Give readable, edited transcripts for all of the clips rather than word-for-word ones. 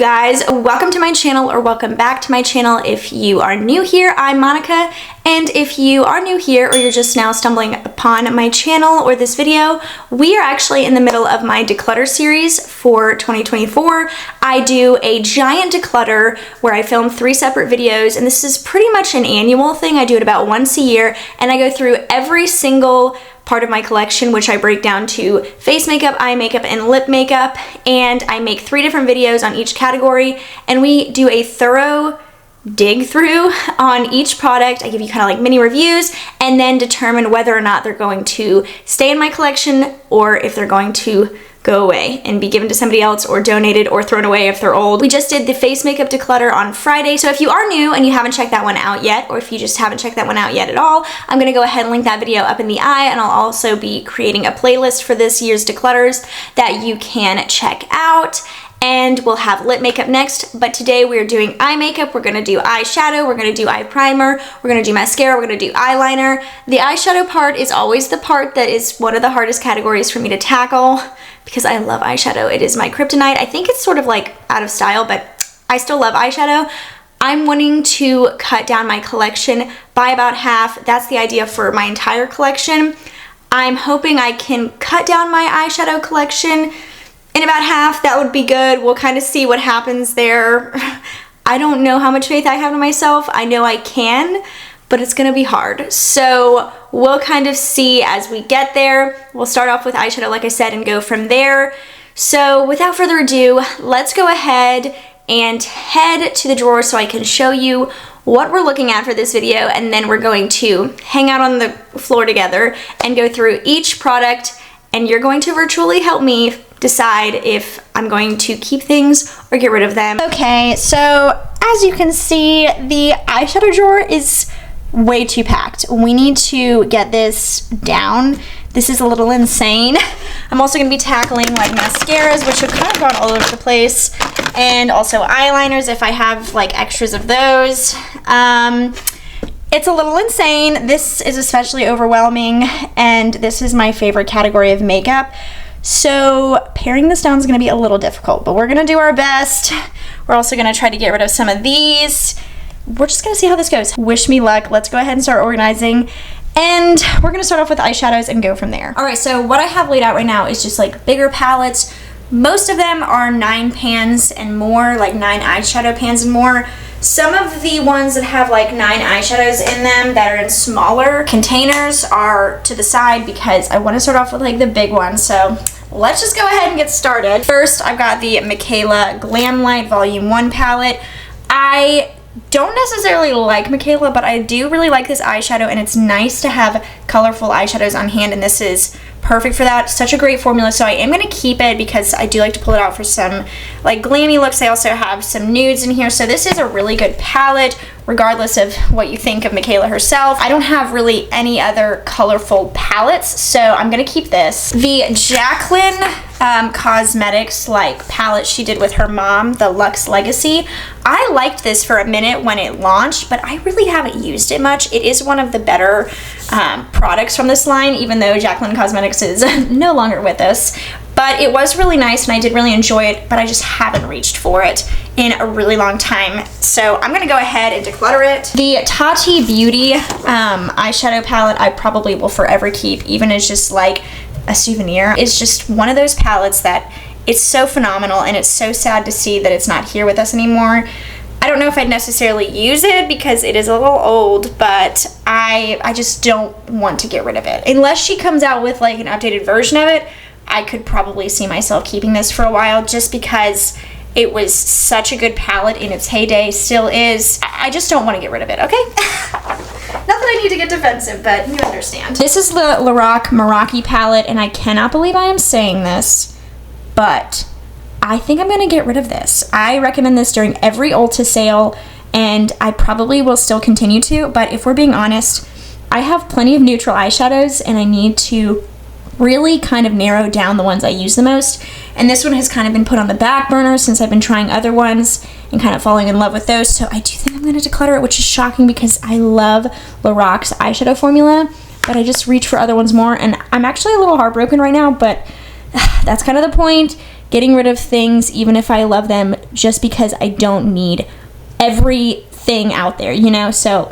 you guys? Welcome to my channel, or welcome back to my channel. If you are new here, I'm Monica, and if you are new here or you're just now stumbling upon my channel or this video, we are actually in the middle of my Declutter series for 2024. I do a giant declutter where I film 3 separate videos, and this is pretty much an annual thing. I do it about once a year, and I go through every single part of my collection, which I break down to face makeup, eye makeup, and lip makeup, and I make 3 different videos on each category, and we do a thorough dig through on each product. I give you kind of like mini reviews and then determine whether or not they're going to stay in my collection or if they're going to go away and be given to somebody else or donated or thrown away if they're old. We just did the face makeup declutter on Friday, so if you are new and you haven't checked that one out yet, or if you just haven't checked that one out yet at all, I'm gonna go ahead and link that video up in the eye, and I'll also be creating a playlist for this year's declutters that you can check out. And we'll have lip makeup next, but today we're doing eye makeup. We're gonna do eyeshadow, we're gonna do eye primer, we're gonna do mascara, we're gonna do eyeliner. The eyeshadow part is always the part that is one of the hardest categories for me to tackle because I love eyeshadow. It is my kryptonite. I think it's sort of like out of style, but I still love eyeshadow. I'm wanting to cut down my collection by about half. That's the idea for my entire collection. I'm hoping I can cut down my eyeshadow collection in about half. That would be good. We'll kind of see what happens there. I don't know how much faith I have in myself. I know I can, but it's gonna be hard. So we'll kind of see as we get there. We'll start off with eyeshadow, like I said, and go from there. So without further ado, let's go ahead and head to the drawer so I can show you what we're looking at for this video, and then we're going to hang out on the floor together and go through each product, and you're going to virtually help me decide if I'm going to keep things or get rid of them. Okay, so as you can see, the eyeshadow drawer is way too packed. We need to get this down. This is a little insane. I'm also gonna be tackling like mascaras, which have kind of gone all over the place, and also eyeliners if I have like extras of those. It's a little insane. This is especially overwhelming, and this is my favorite category of makeup. So paring this down is going to be a little difficult, but we're going to do our best. We're also going to try to get rid of some of these. We're just going to see how this goes. Wish me luck. Let's go ahead and start organizing. And we're going to start off with eyeshadows and go from there. All right, so what I have laid out right now is just like bigger palettes. Most of them are 9 pans and more, like 9 eyeshadow pans and more. Some of the ones that have like 9 eyeshadows in them that are in smaller containers are to the side because I want to start off with like the big ones. So let's just go ahead and get started. First, I've got the Michaela Glam Light Volume 1 palette. I don't necessarily like Michaela, but I do really like this eyeshadow, and it's nice to have colorful eyeshadows on hand, and this is perfect for that. Such a great formula, so I am going to keep it because I do like to pull it out for some like glammy looks. I also have some nudes in here, so this is a really good palette regardless of what you think of Michaela herself. I don't have really any other colorful palettes, so I'm going to keep this. The Jaclyn Cosmetics like palette she did with her mom, the Luxe Legacy. I liked this for a minute when it launched, but I really haven't used it much. It is one of the better products from this line, even though Jaclyn Cosmetics is no longer with us. But it was really nice and I did really enjoy it, but I just haven't reached for it in a really long time. So I'm gonna go ahead and declutter it. The Tati Beauty eyeshadow palette I probably will forever keep, even as just like a souvenir. It's just one of those palettes that it's so phenomenal, and it's so sad to see that it's not here with us anymore. I don't know if I'd necessarily use it because it is a little old, but I just don't want to get rid of it. Unless she comes out with like an updated version of it, I could probably see myself keeping this for a while just because it was such a good palette in its heyday, still is. I just don't want to get rid of it, okay? Not that I need to get defensive, but you understand. This is the Lorac Meraki palette, and I cannot believe I am saying this, but I think I'm going to get rid of this. I recommend this during every Ulta sale, and I probably will still continue to, but if we're being honest, I have plenty of neutral eyeshadows, and I need to really kind of narrow down the ones I use the most, and this one has kind of been put on the back burner since I've been trying other ones and kind of falling in love with those. So I do think I'm going to declutter it, which is shocking because I love Lorac's eyeshadow formula, but I just reach for other ones more, and I'm actually a little heartbroken right now, but that's kind of the point. getting rid of things even if I love them, just because I don't need everything out there, you know? So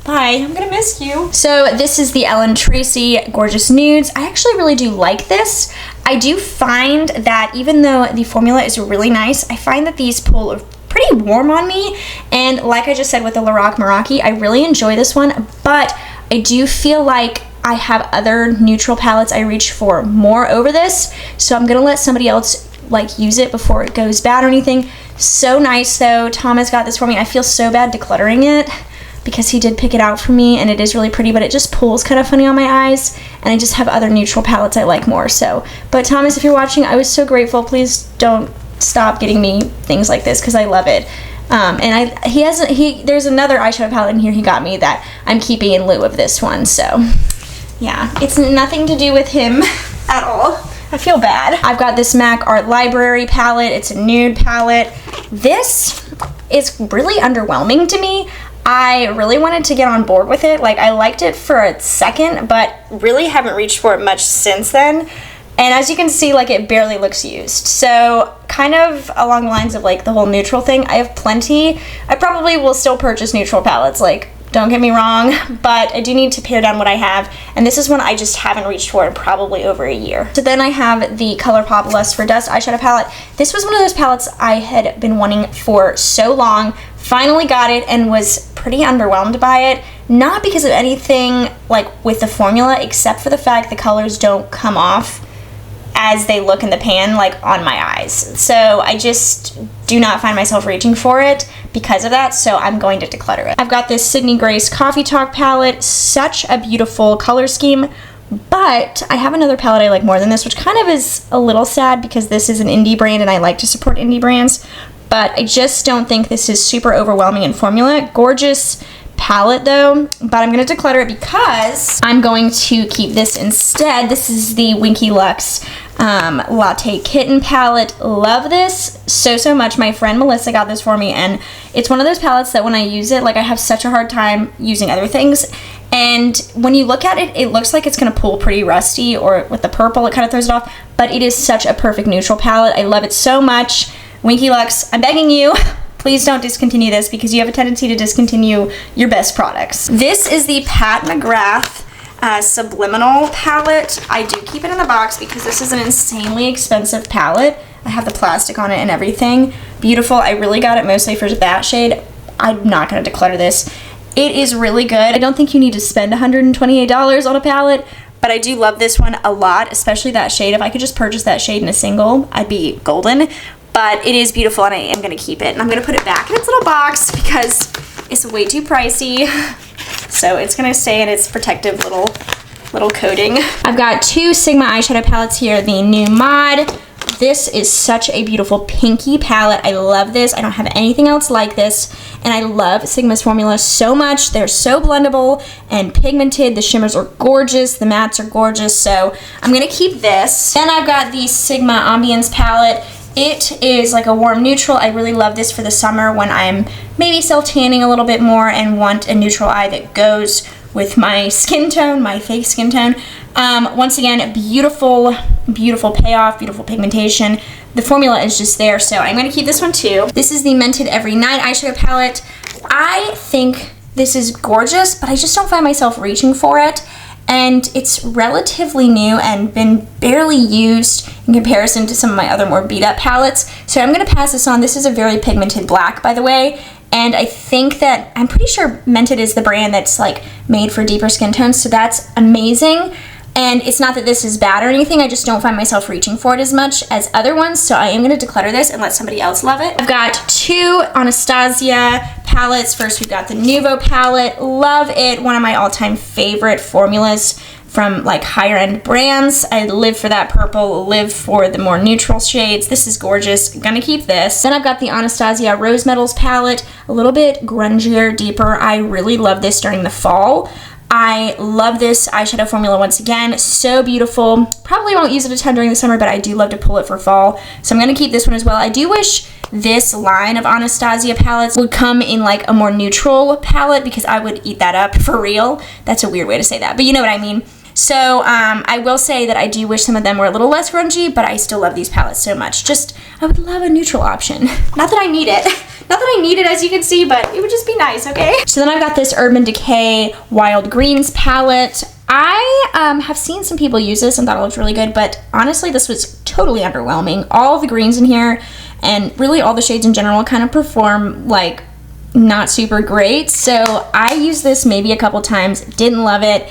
bye, I'm gonna miss you. So this is the Ellen Tracy Gorgeous Nudes. I actually really do like this. I do find that even though the formula is really nice, I find that these pull pretty warm on me, and like I just said with the Lorac Meraki, I really enjoy this one, but I do feel like I have other neutral palettes I reach for more over this, so I'm gonna let somebody else like use it before it goes bad or anything. So nice though. Thomas got this for me. I feel so bad decluttering it because he did pick it out for me, and it is really pretty, but it just pulls kind of funny on my eyes, and I just have other neutral palettes I like more. So, but Thomas, if you're watching, I was so grateful. Please don't stop getting me things like this because I love it. And there's another eyeshadow palette in here he got me that I'm keeping in lieu of this one. So yeah, it's nothing to do with him at all. I feel bad. I've got this MAC Art Library palette. It's a nude palette. This is really underwhelming to me. I really wanted to get on board with it. Like, I liked it for a second, but really haven't reached for it much since then. And as you can see, like, it barely looks used. So kind of along the lines of like the whole neutral thing, I have plenty. I probably will still purchase neutral palettes, like, don't get me wrong, but I do need to pare down what I have, and this is one I just haven't reached for in probably over a year. So then I have the ColourPop Lust for Dust eyeshadow palette. This was one of those palettes I had been wanting for so long, finally got it, and was pretty underwhelmed by it. Not because of anything like with the formula, except for the fact the colors don't come off as they look in the pan, like on my eyes. So I just do not find myself reaching for it because of that, so I'm going to declutter it. I've got this Sydney Grace Coffee Talk palette, such a beautiful color scheme, but I have another palette I like more than this, which kind of is a little sad because this is an indie brand and I like to support indie brands, but I just don't think this is super overwhelming in formula. Gorgeous palette though, but I'm going to declutter it because I'm going to keep this instead. This is the Winky Lux Latte Kitten palette. Love this so much. My friend Melissa got this for me, and it's one of those palettes that when I use it, like, I have such a hard time using other things, and when you look at it, it looks like it's going to pull pretty rusty, or with the purple it kind of throws it off, but it is such a perfect neutral palette. I love it so much. Winky Lux, I'm begging you, please don't discontinue this because you have a tendency to discontinue your best products. This is the Pat McGrath Subliminal palette. I do keep it in the box because this is an insanely expensive palette. I have the plastic on it and everything. Beautiful. I really got it mostly for that shade. I'm not going to declutter this. It is really good. I don't think you need to spend $128 on a palette, but I do love this one a lot, especially that shade. If I could just purchase that shade in a single, I'd be golden. But it is beautiful, and I am going to keep it. And I'm going to put it back in its little box because it's way too pricey. So it's going to stay in its protective little coating. I've got two Sigma eyeshadow palettes here. The new Mod. This is such a beautiful pinky palette. I love this. I don't have anything else like this. And I love Sigma's formula so much. They're so blendable and pigmented. The shimmers are gorgeous. The mattes are gorgeous. So I'm going to keep this. Then I've got the Sigma Ambience palette. It is like a warm neutral. I really love this for the summer when I'm maybe self-tanning a little bit more and want a neutral eye that goes with my skin tone, my fake skin tone. Once again, beautiful, beautiful payoff, beautiful pigmentation. The formula is just there, so I'm going to keep this one too. This is the Mented Every Night eyeshadow palette. I think this is gorgeous, but I just don't find myself reaching for it. And it's relatively new and been barely used in comparison to some of my other more beat up palettes. So I'm going to pass this on. This is a very pigmented black, by the way. And I think that, I'm pretty sure Mented is the brand that's like made for deeper skin tones. So that's amazing. And it's not that this is bad or anything, I just don't find myself reaching for it as much as other ones, so I am going to declutter this and let somebody else love it. I've got two Anastasia palettes. First, we've got the Nuvo palette. Love it. One of my all-time favorite formulas from like higher end brands. I live for that purple, live for the more neutral shades. This is gorgeous. I'm gonna keep this. Then I've got the Anastasia Rose Metals palette, a little bit grungier, deeper. I really love this during the fall. I love this eyeshadow formula once again. So beautiful. Probably won't use it a ton during the summer, but I do love to pull it for fall. So I'm going to keep this one as well. I do wish this line of Anastasia palettes would come in like a more neutral palette because I would eat that up for real. That's a weird way to say that, but you know what I mean. So I will say that I do wish some of them were a little less grungy, but I still love these palettes so much. Just, I would love a neutral option. Not that I need it. Not that I need it, as you can see, but it would just be nice, okay? So then I've got this Urban Decay Wild Greens palette. I have seen some people use this and thought it looked really good, but honestly, this was totally underwhelming. All of the greens in here, and really all the shades in general, kind of perform like not super great. So I used this maybe a couple times, didn't love it,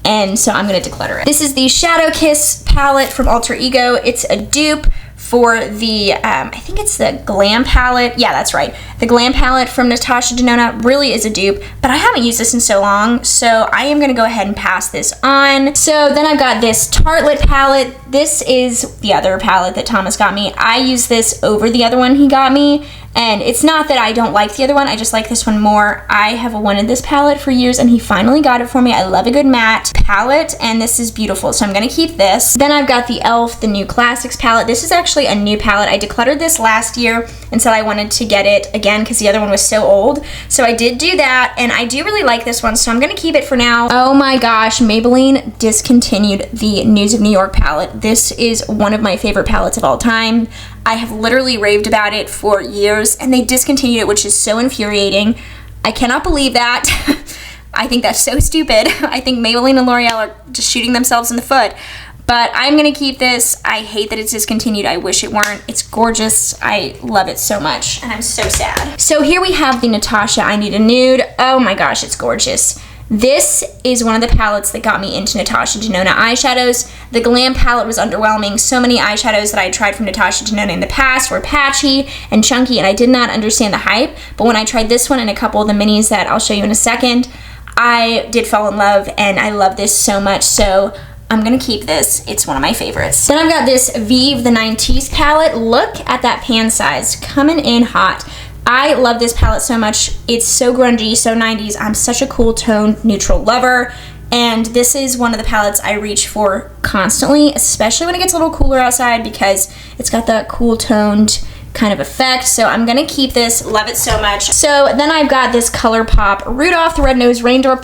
and so I'm gonna declutter it. This is the Shadow Kiss palette from Alter Ego. It's a dupe for the, I think it's the Glam palette. Yeah, that's right. The Glam palette from Natasha Denona really is a dupe, but I haven't used this in so long, so I am gonna go ahead and pass this on. So then I've got this Tartelette palette. This is the other palette that Thomas got me. I use this over the other one he got me, and it's not that I don't like the other one, I just like this one more. I have wanted this palette for years, and he finally got it for me. I love a good matte palette, and this is beautiful, so I'm gonna keep this. Then I've got the e.l.f. The New Classics palette. This is actually a new palette. I decluttered this last year and said I wanted to get it again because the other one was so old. So I did do that, and I do really like this one, so I'm gonna keep it for now. Oh my gosh, Maybelline discontinued the Nudes of New York palette. This is one of my favorite palettes of all time. I have literally raved about it for years, and they discontinued it, which is so infuriating. I cannot believe that. I think that's so stupid. I think Maybelline and L'Oreal are just shooting themselves in the foot. But I'm gonna keep this. I hate that it's discontinued. I wish it weren't. It's gorgeous. I love it so much, and I'm so sad. So here we have the Natasha I Need a Nude. Oh my gosh, it's gorgeous. This is one of the palettes that got me into Natasha Denona eyeshadows. The Glam palette was underwhelming. So many eyeshadows that I tried from Natasha Denona in the past were patchy and chunky, and I did not understand the hype. But when I tried this one and a couple of the minis that I'll show you in a second, I did fall in love, and I love this so much. So I'm gonna keep this. It's one of my favorites. Then I've got this Vive the 90s palette. Look at that pan size, coming in hot. I love this palette so much. It's so grungy, so 90s. I'm such a cool tone neutral lover, and this is one of the palettes I reach for constantly, especially when it gets a little cooler outside, because it's got that cool toned kind of effect. So I'm gonna keep this, love it so much. So then I've got this ColourPop Rudolph the Red-Nosed Reindeer.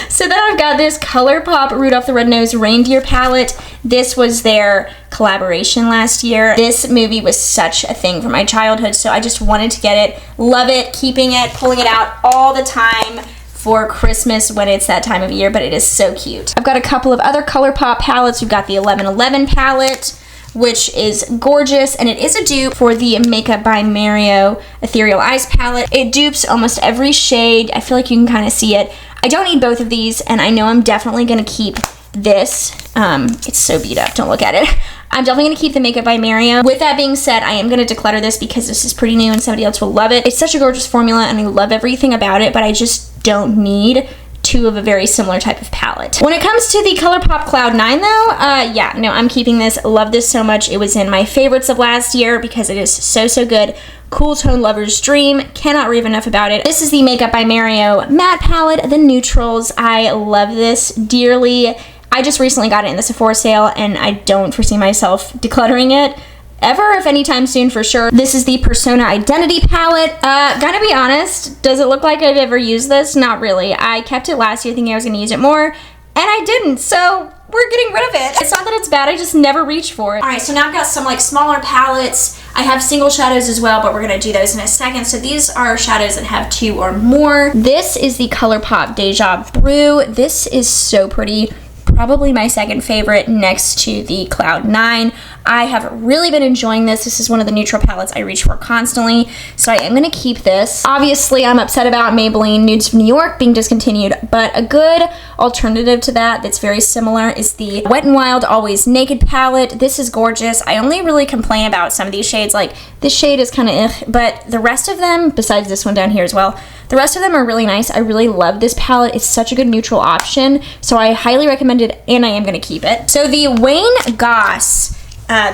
So then I've got this ColourPop Rudolph the Red-Nosed Reindeer palette. This was their collaboration last year. This movie was such a thing from my childhood, so I just wanted to get it, love it, keeping it, pulling it out all the time for Christmas when it's that time of year, but it is so cute. I've got a couple of other ColourPop palettes. We've got the 1111 palette, which is gorgeous, and it is a dupe for the Makeup by Mario Ethereal Eyes palette. It dupes almost every shade. I feel like you can kind of see it. I don't need both of these, and I know I'm definitely gonna keep this. It's so beat up, don't look at it. I'm definitely gonna keep the Makeup by Mario. With that being said, I am gonna declutter this because this is pretty new and somebody else will love it. It's such a gorgeous formula, and I love everything about it, but I just don't need two of a very similar type of palette. When it comes to the ColourPop Cloud 9 though, yeah, no, I'm keeping this. Love this so much. It was in my favorites of last year because it is so, so good. Cool tone lover's dream. Cannot rave enough about it. This is the Makeup by Mario matte palette, the neutrals. I love this dearly. I just recently got it in the Sephora sale, and I don't foresee myself decluttering it ever, if anytime soon, for sure. This is the Persona Identity palette. Gotta be honest, does it look like I've ever used this? Not really. I kept it last year thinking I was gonna use it more, and I didn't, so we're getting rid of it. It's not that it's bad, I just never reach for it. All right, so now I've got some like smaller palettes. I have single shadows as well, but we're gonna do those in a second. So these are shadows that have 2 or more. This is the ColourPop Deja Brew. This is so pretty. Probably my second favorite next to the Cloud 9. I have really been enjoying this. This is one of the neutral palettes I reach for constantly, so I am gonna keep this. Obviously, I'm upset about Maybelline Nudes of New York being discontinued, but a good alternative to that that's very similar is the Wet n Wild Always Naked palette. This is gorgeous. I only really complain about some of these shades, like this shade is kind of but the rest of them, besides this one down here as well, the rest of them are really nice. I really love this palette. It's such a good neutral option, so I highly recommend it, and I am gonna keep it. So the Wayne Goss,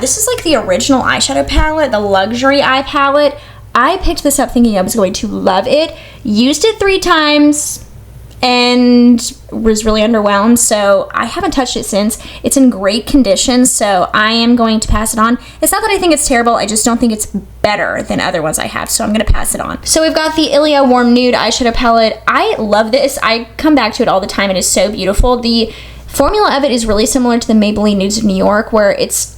this is like the original eyeshadow palette, the luxury eye palette. I picked this up thinking I was going to love it. Used it 3 times. and was really underwhelmed, so I haven't touched it since. It's in great condition, so I am going to pass it on. It's not that I think it's terrible, I just don't think it's better than other ones I have, so I'm gonna pass it on. So we've got the Ilia Warm Nude eyeshadow palette. I love this. I come back to it all the time. It is so beautiful. The formula of it is really similar to the Maybelline Nudes of New York, where it's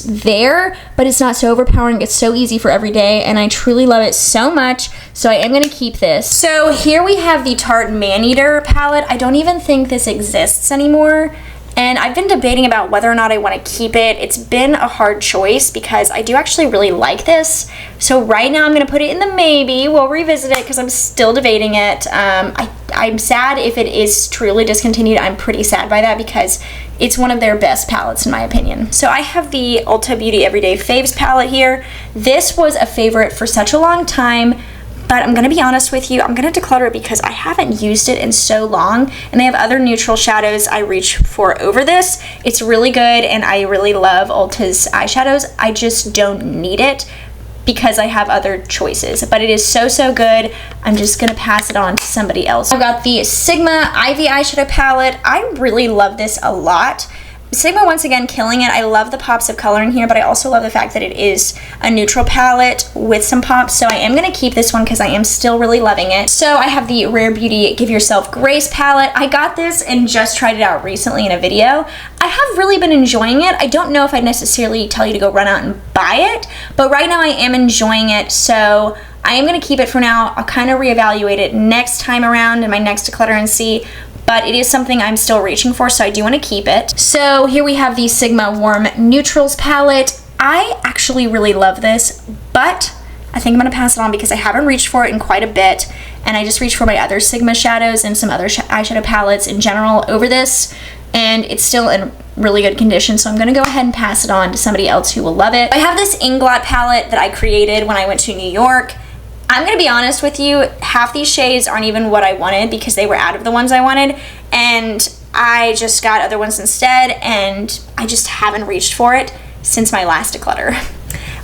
there, but it's not so overpowering. It's so easy for every day, and I truly love it so much, so I am going to keep this. So here we have the Tarte Maneater palette. I don't even think this exists anymore, and I've been debating about whether or not I want to keep it. It's been a hard choice because I do actually really like this. So right now I'm going to put it in the maybe. We'll revisit it because I'm still debating it. I'm sad if it is truly discontinued. I'm pretty sad by that because it's one of their best palettes in my opinion. So I have the Ulta Beauty Everyday Faves palette here. This was a favorite for such a long time, but I'm gonna be honest with you, I'm gonna declutter it because I haven't used it in so long, and they have other neutral shadows I reach for over this. It's really good, and I really love Ulta's eyeshadows. I just don't need it because I have other choices, but it is so, so good. I'm just gonna pass it on to somebody else. I've got the Sigma Ivy eyeshadow palette. I really love this a lot. Sigma, once again, killing it. I love the pops of color in here, but I also love the fact that it is a neutral palette with some pops, so I am going to keep this one because I am still really loving it. So I have the Rare Beauty Give Yourself Grace palette. I got this and just tried it out recently in a video. I have really been enjoying it. I don't know if I'd necessarily tell you to go run out and buy it, but right now I am enjoying it, so I am going to keep it for now. I'll kind of reevaluate it next time around in my next declutter and see, but it is something I'm still reaching for, so I do want to keep it. So here we have the Sigma Warm Neutrals palette. I actually really love this, but I think I'm going to pass it on because I haven't reached for it in quite a bit, and I just reached for my other Sigma shadows and some other eyeshadow palettes in general over this, and it's still in really good condition, so I'm going to go ahead and pass it on to somebody else who will love it. I have this Inglot palette that I created when I went to New York. I'm gonna be honest with you, half these shades aren't even what I wanted because they were out of the ones I wanted, and I just got other ones instead, and I just haven't reached for it since my last declutter.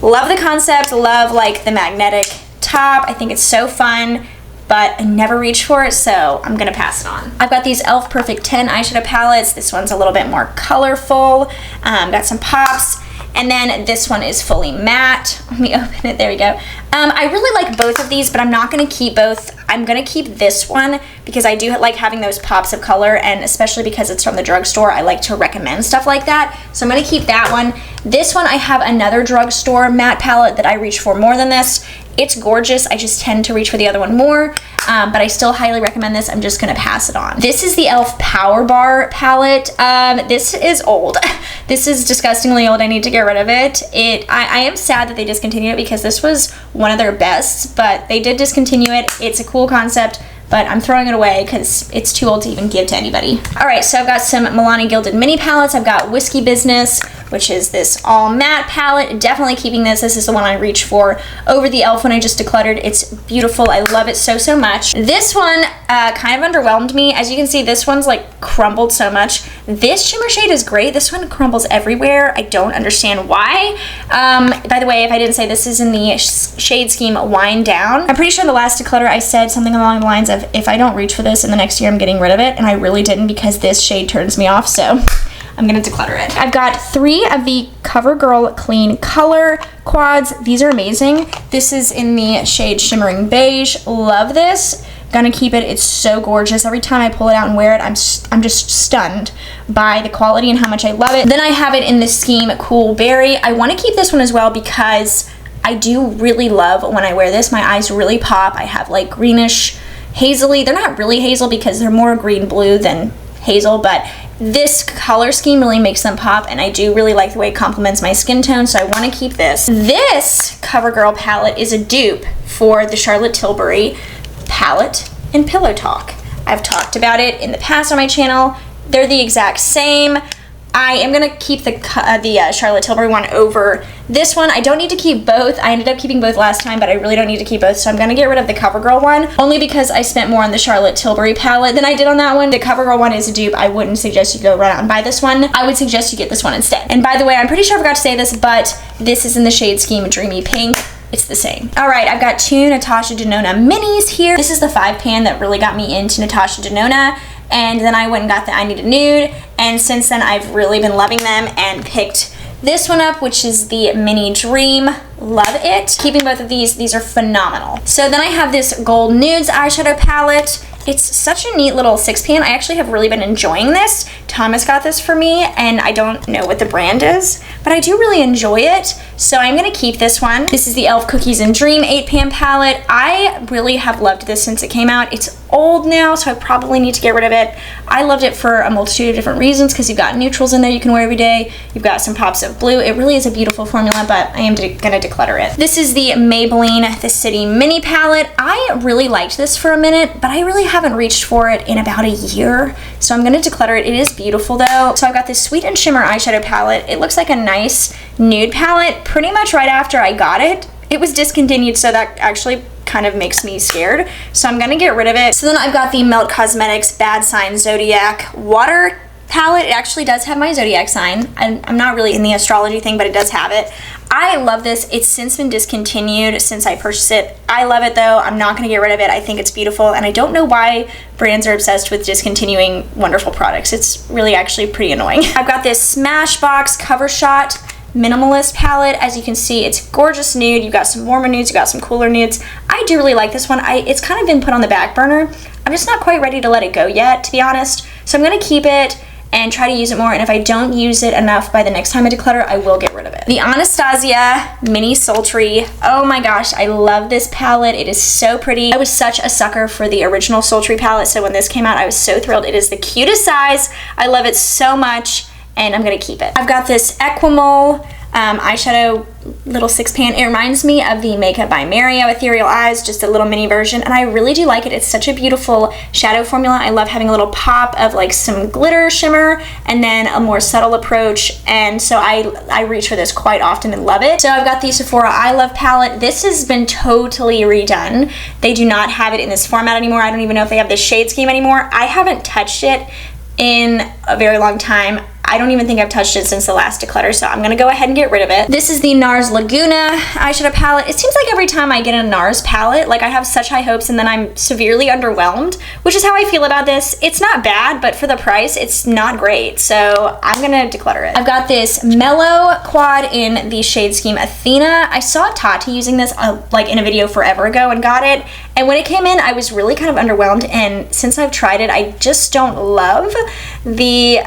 Love the concept, love like the magnetic top. I think it's so fun, but I never reached for it, so I'm gonna pass it on. I've got these e.l.f. Perfect 10 eyeshadow palettes. This one's a little bit more colorful, got some pops. And then this one is fully matte. Let me open it, there we go. I really like both of these, but I'm not gonna keep both. I'm gonna keep this one because I do like having those pops of color, and especially because it's from the drugstore, I like to recommend stuff like that. So I'm gonna keep that one. This one, I have another drugstore matte palette that I reach for more than this. It's gorgeous, I just tend to reach for the other one more, but I still highly recommend this. I'm just gonna pass it on. This is the e.l.f. Power Bar palette. This is old. This is disgustingly old. I need to get rid of it. I am sad that they discontinued it because this was one of their best, but they did discontinue it. It's a cool concept, but I'm throwing it away because it's too old to even give to anybody. All right, so I've got some Milani Gilded mini palettes. I've got Whiskey Business, which is this all matte palette. Definitely keeping this. This is the one I reached for over the e.l.f. when I just decluttered. It's beautiful. I love it so, so much. This one kind of underwhelmed me. As you can see, this one's like crumbled so much. This shimmer shade is great. This one crumbles everywhere. I don't understand why. By the way, if I didn't say, this is in the shade scheme Wind Down. I'm pretty sure the last declutter I said something along the lines of, if I don't reach for this in the next year, I'm getting rid of it, and I really didn't because this shade turns me off, so I'm gonna declutter it. I've got 3 of the CoverGirl Clean Color quads. These are amazing. This is in the shade Shimmering Beige. Love this. Gonna keep it. It's so gorgeous. Every time I pull it out and wear it, I'm just stunned by the quality and how much I love it. Then I have it in the scheme Cool Berry. I want to keep this one as well because I do really love when I wear this. My eyes really pop. I have like greenish, hazily. They're not really hazel because they're more green blue than hazel, but this color scheme really makes them pop, and I do really like the way it complements my skin tone, so I want to keep this. This CoverGirl palette is a dupe for the Charlotte Tilbury palette in Pillow Talk. I've talked about it in the past on my channel. They're the exact same. I am gonna keep the Charlotte Tilbury one over this one. I don't need to keep both. I ended up keeping both last time, but I really don't need to keep both, so I'm gonna get rid of the CoverGirl one, only because I spent more on the Charlotte Tilbury palette than I did on that one. The CoverGirl one is a dupe. I wouldn't suggest you go run out and buy this one. I would suggest you get this one instead. And by the way, I'm pretty sure I forgot to say this, but this is in the shade scheme Dreamy Pink. it's the same. All right, I've got 2 Natasha Denona minis here. This is the 5-pan that really got me into Natasha Denona, and then I went and got the I Need a Nude, and since then I've really been loving them and picked this one up, which is the Mini Dream. Love it. Keeping both of these are phenomenal. So then I have this Gold Nudes eyeshadow palette. It's such a neat little 6-pan. I actually have really been enjoying this. Thomas got this for me, and I don't know what the brand is, but I do really enjoy it. So I'm gonna keep this one. This is the e.l.f. Cookies and Dream 8-pan palette. I really have loved this since it came out. It's old now, so I probably need to get rid of it. I loved it for a multitude of different reasons because you've got neutrals in there you can wear every day. You've got some pops of blue. It really is a beautiful formula, but I am gonna declutter it. This is the Maybelline The City Mini palette. I really liked this for a minute, but I really haven't reached for it in about a year, so I'm gonna declutter it. It is beautiful though. So I've got this Sweet and Shimmer eyeshadow palette. It looks like a nice nude palette. Pretty much right after I got it, it was discontinued, so that actually kind of makes me scared. So I'm gonna get rid of it. So then I've got the Melt Cosmetics Bad Sign Zodiac Water palette. It actually does have my zodiac sign. I'm not really in the astrology thing, but it does have it. I love this. It's since been discontinued since I purchased it. I love it though. I'm not gonna get rid of it. I think it's beautiful, and I don't know why brands are obsessed with discontinuing wonderful products. It's really actually pretty annoying. I've got this Smashbox Cover Shot Minimalist palette. As you can see, it's gorgeous nude. You've got some warmer nudes, you've got some cooler nudes. I do really like this one. It's kind of been put on the back burner. I'm just not quite ready to let it go yet, to be honest. So I'm gonna keep it and try to use it more, and if I don't use it enough by the next time I declutter, I will get rid of it. The Anastasia Mini Sultry. Oh my gosh, I love this palette. It is so pretty. I was such a sucker for the original Sultry palette, so when this came out, I was so thrilled. It is the cutest size. I love it so much, and I'm gonna keep it. I've got this Equimol eyeshadow little 6-pan. It reminds me of the Makeup by Mario Ethereal Eyes, just a little mini version, and I really do like it. It's such a beautiful shadow formula. I love having a little pop of like some glitter shimmer and then a more subtle approach, and so I reach for this quite often and love it. So I've got the Sephora I Love palette. This has been totally redone. They do not have it in this format anymore. I don't even know if they have this shade scheme anymore. I haven't touched it in a very long time. I don't even think I've touched it since the last declutter, so I'm gonna go ahead and get rid of it. This is the NARS Laguna eyeshadow palette. It seems like every time I get a NARS palette, like I have such high hopes and then I'm severely underwhelmed, which is how I feel about this. It's not bad, but for the price, it's not great, so I'm gonna declutter it. I've got this Mellow Quad in the shade scheme Athena. I saw Tati using this like in a video forever ago and got it, and when it came in, I was really kind of underwhelmed, and since I've tried it, I just don't love the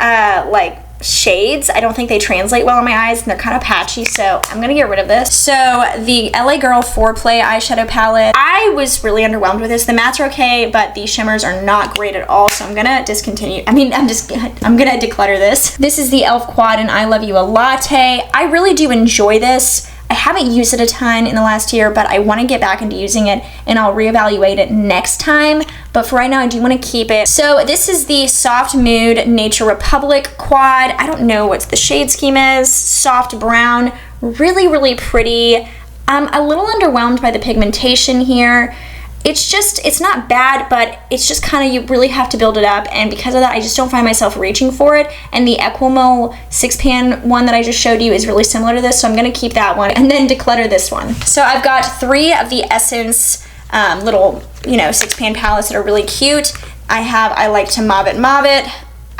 like shades. I don't think they translate well on my eyes, and they're kind of patchy, so I'm gonna get rid of this. So the LA Girl Foreplay eyeshadow palette, I was really underwhelmed with this. The mattes are okay, but the shimmers are not great at all, so I'm gonna discontinue. I'm gonna declutter this. This is the e.l.f. Quad and I Love You a Latte. I really do enjoy this. I haven't used it a ton in the last year, but I want to get back into using it, and I'll reevaluate it next time. But for right now, I do want to keep it. So this is the Soft Mood Nature Republic Quad. I don't know what the shade scheme is. Soft brown, really, really pretty. I'm a little underwhelmed by the pigmentation here. It's not bad, but it's just kind of, you really have to build it up, and because of that, I just don't find myself reaching for it. And the Equimol 6-pan one that I just showed you is really similar to this, so I'm gonna keep that one and then declutter this one. So I've got 3 of the Essence little, 6-pan palettes that are really cute. I like to Mob It.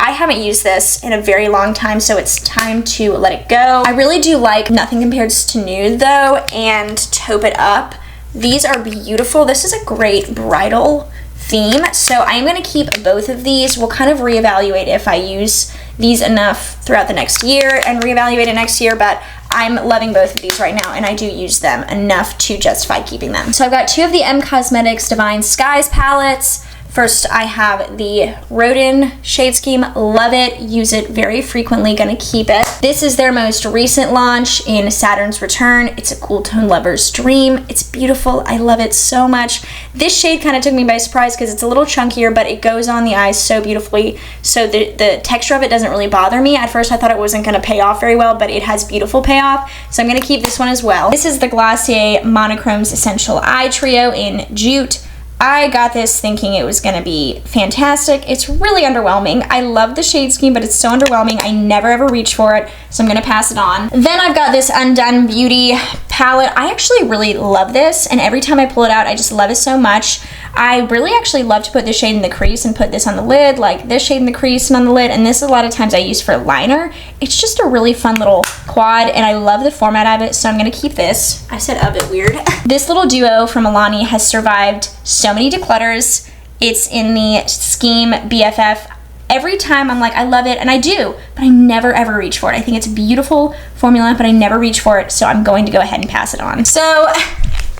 I haven't used this in a very long time, so it's time to let it go. I really do like Nothing Compares to Nude though, and Taupe It Up. These are beautiful. This is a great bridal theme, so I am going to keep both of these. We'll kind of reevaluate if I use these enough throughout the next year and reevaluate it next year, but I'm loving both of these right now, and I do use them enough to justify keeping them. So I've got 2 of the M Cosmetics Divine Skies palettes. First, I have the Rodin shade scheme. Love it, use it very frequently, gonna keep it. This is their most recent launch in Saturn's Return. It's a cool tone lover's dream. It's beautiful, I love it so much. This shade kind of took me by surprise because it's a little chunkier, but it goes on the eyes so beautifully. So the texture of it doesn't really bother me. At first I thought it wasn't gonna pay off very well, but it has beautiful payoff. So I'm gonna keep this one as well. This is the Glossier Monochromes Essential Eye Trio in Jute. I got this thinking it was gonna be fantastic. It's really underwhelming. I love the shade scheme, but it's so underwhelming. I never ever reach for it, so I'm gonna pass it on. Then I've got this Undone Beauty palette. I actually really love this, and every time I pull it out, I just love it so much. I really actually love to put this shade in the crease and put this on the lid, like this shade in the crease and on the lid, and this a lot of times I use for liner. It's just a really fun little quad, and I love the format of it, so I'm gonna keep this. I said of it weird. This little duo from Milani has survived so many declutters. It's in the scheme BFF. Every time I'm like, I love it, and I do, but I never ever reach for it. I think it's a beautiful formula, but I never reach for it, so I'm going to go ahead and pass it on. So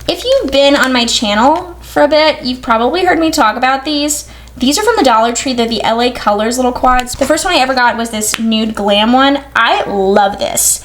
if you've been on my channel for a bit, you've probably heard me talk about these. These are from the Dollar Tree. They're the LA Colors little quads. The first one I ever got was this Nude Glam one. I love this.